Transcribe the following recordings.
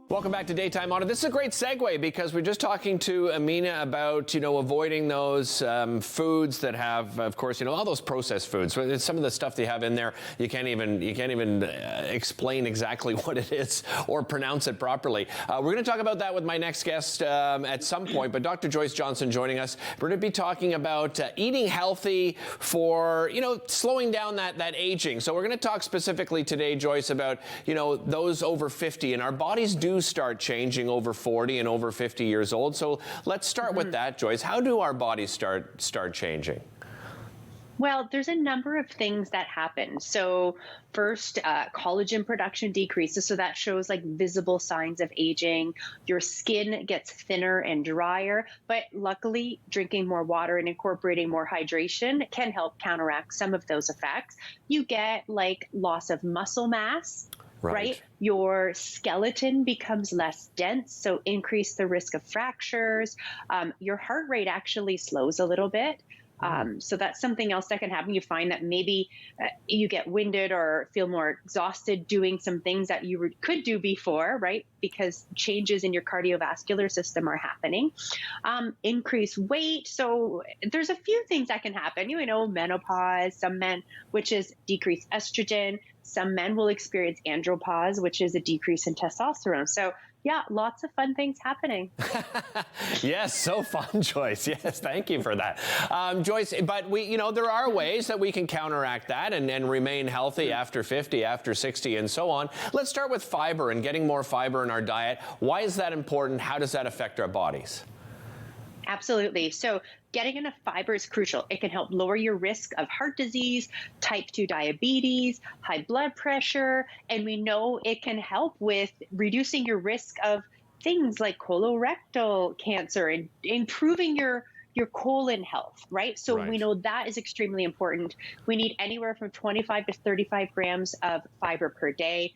Welcome back to Daytime Auto. This is a great segue because we're just talking to Amina about, avoiding those foods that have, of course, all those processed foods. Some of the stuff they have in there, you can't even explain exactly what it is or pronounce it properly. We're going to talk about that with my next guest at some point, but Dr. Joyce Johnson joining us. We're going to be talking about eating healthy for, slowing down that aging. So we're going to talk specifically today, Joyce, about, those over 50, and our bodies do start changing over 40 and over 50 years old. So let's start with that, Joyce. How do our bodies start changing? Well, there's a number of things that happen. So first, collagen production decreases. So that shows like visible signs of aging. Your skin gets thinner and drier, but luckily drinking more water and incorporating more hydration can help counteract some of those effects. You get like loss of muscle mass. Right? Your skeleton becomes less dense, so increase the risk of fractures. Your heart rate actually slows a little bit. So that's something else that can happen. You find that maybe you get winded or feel more exhausted doing some things that you could do before, right? Because changes in your cardiovascular system are happening. Increase weight. So there's a few things that can happen. Menopause, some men, which is decreased estrogen. Some men will experience andropause, which is a decrease in testosterone. So yeah, lots of fun things happening. Yes, so fun, Joyce. Yes, thank you for that. Joyce, but there are ways that we can counteract that and remain healthy after 50, after 60, and so on. Let's start with fiber and getting more fiber in our diet. Why is that important? How does that affect our bodies? Absolutely. So getting enough fiber is crucial. It can help lower your risk of heart disease, type 2 diabetes, high blood pressure, and we know it can help with reducing your risk of things like colorectal cancer and improving your colon health, right? So we know that is extremely important. We need anywhere from 25 to 35 grams of fiber per day.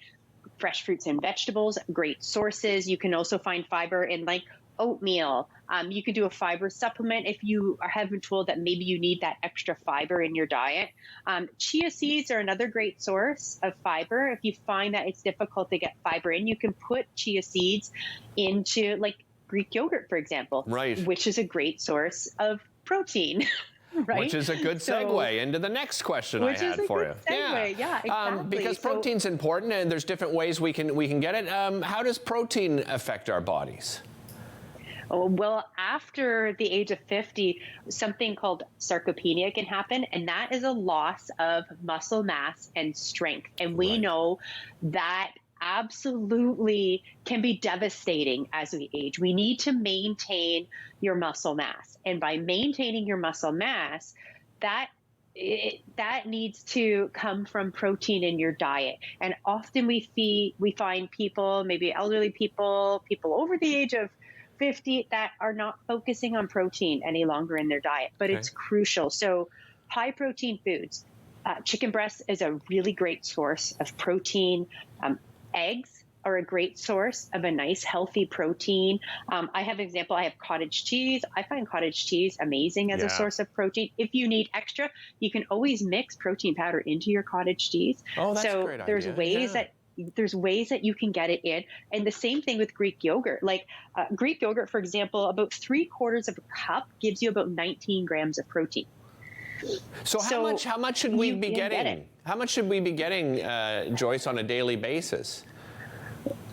Fresh fruits and vegetables, great sources. You can also find fiber in like oatmeal. You can do a fiber supplement if you have been told that maybe you need that extra fiber in your diet. Chia seeds are another great source of fiber. If you find that it's difficult to get fiber in, you can put chia seeds into like Greek yogurt, for example, which is a great source of protein. Right? Which is a good segue into the next question I had for you. Yeah, exactly. Because protein's important, and there's different ways we can get it. How does protein affect our bodies? Oh, well, after the age of 50, something called sarcopenia can happen, and that is a loss of muscle mass and strength. And we know that absolutely can be devastating as we age. We need to maintain your muscle mass. And by maintaining your muscle mass, that needs to come from protein in your diet. And often we find people, maybe elderly people over the age of 50 that are not focusing on protein any longer in their diet, but it's crucial. So high protein foods, chicken breast is a really great source of protein. Eggs are a great source of a nice healthy protein. I have an example. I have cottage cheese. I find cottage cheese amazing as a source of protein. If you need extra, you can always mix protein powder into your cottage cheese. Oh, that's a great idea. There's ways that you can get it in. And the same thing with Greek yogurt. Like Greek yogurt, for example, about 3/4 of a cup gives you about 19 grams of protein. So how much should we be getting? How much should we be getting, Joyce, on a daily basis?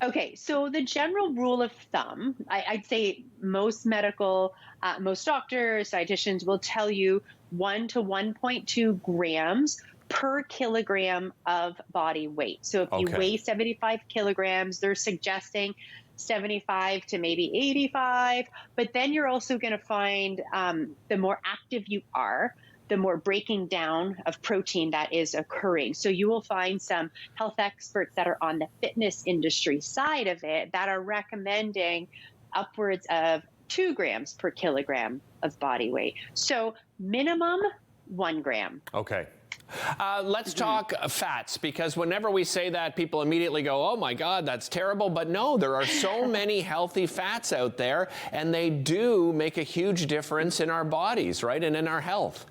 Okay, so the general rule of thumb, I'd say most most doctors, dietitians will tell you 1 to 1.2 grams per kilogram of body weight. So if you weigh 75 kilograms, they're suggesting 75 to maybe 85. But then you're also going to find the more active you are, the more breaking down of protein that is occurring. So you will find some health experts that are on the fitness industry side of it that are recommending upwards of 2 grams per kilogram of body weight. So minimum 1 gram. Okay. Let's talk fats, because whenever we say that, people immediately go, oh my God, that's terrible. But no, there are so many healthy fats out there, and they do make a huge difference in our bodies, right? And in our health.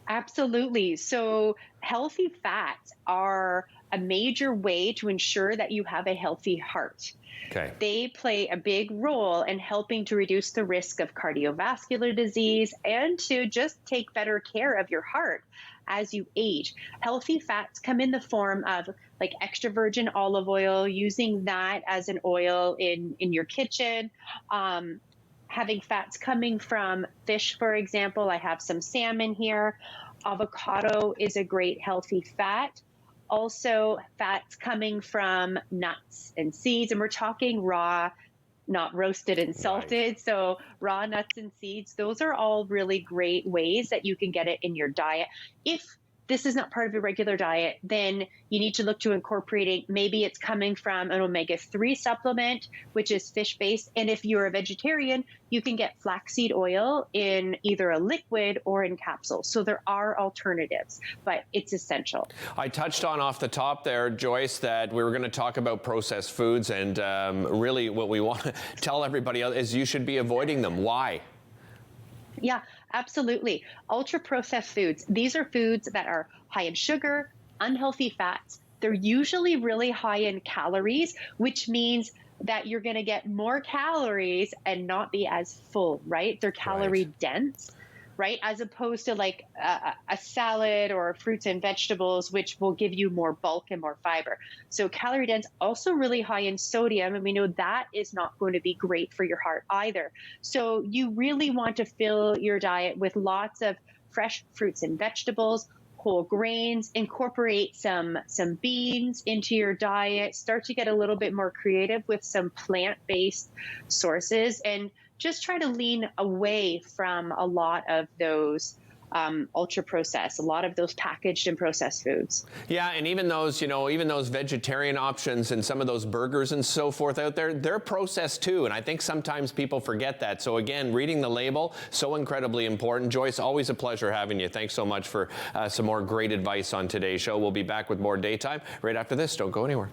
Absolutely. So healthy fats are a major way to ensure that you have a healthy heart. Okay. They play a big role in helping to reduce the risk of cardiovascular disease and to just take better care of your heart as you age. Healthy fats come in the form of like extra virgin olive oil, using that as an oil in your kitchen. Having fats coming from fish, for example. I have some salmon here. Avocado is a great healthy fat. Also, fats coming from nuts and seeds, and we're talking raw, not roasted and salted. Right. So raw nuts and seeds, those are all really great ways that you can get it in your diet. If this is not part of your regular diet, then you need to look to incorporating, maybe it's coming from an omega-3 supplement, which is fish-based. And if you're a vegetarian, you can get flaxseed oil in either a liquid or in capsules. So there are alternatives, but it's essential. I touched on off the top there, Joyce, that we were going to talk about processed foods, and really what we want to tell everybody is you should be avoiding them. Why? Yeah, absolutely. Ultra processed foods. These are foods that are high in sugar, unhealthy fats. They're usually really high in calories, which means that you're going to get more calories and not be as full, right? They're calorie dense, right? As opposed to like a salad or fruits and vegetables, which will give you more bulk and more fiber. So calorie dense, also really high in sodium. And we know that is not going to be great for your heart either. So you really want to fill your diet with lots of fresh fruits and vegetables, whole grains, incorporate some beans into your diet, start to get a little bit more creative with some plant-based sources, and just try to lean away from a lot of those ultra processed, a lot of those packaged and processed foods. Yeah, and even those, even those vegetarian options and some of those burgers and so forth out there, they're processed too. And I think sometimes people forget that. So again, reading the label, so incredibly important. Joyce, always a pleasure having you. Thanks so much for some more great advice on today's show. We'll be back with more Daytime right after this. Don't go anywhere.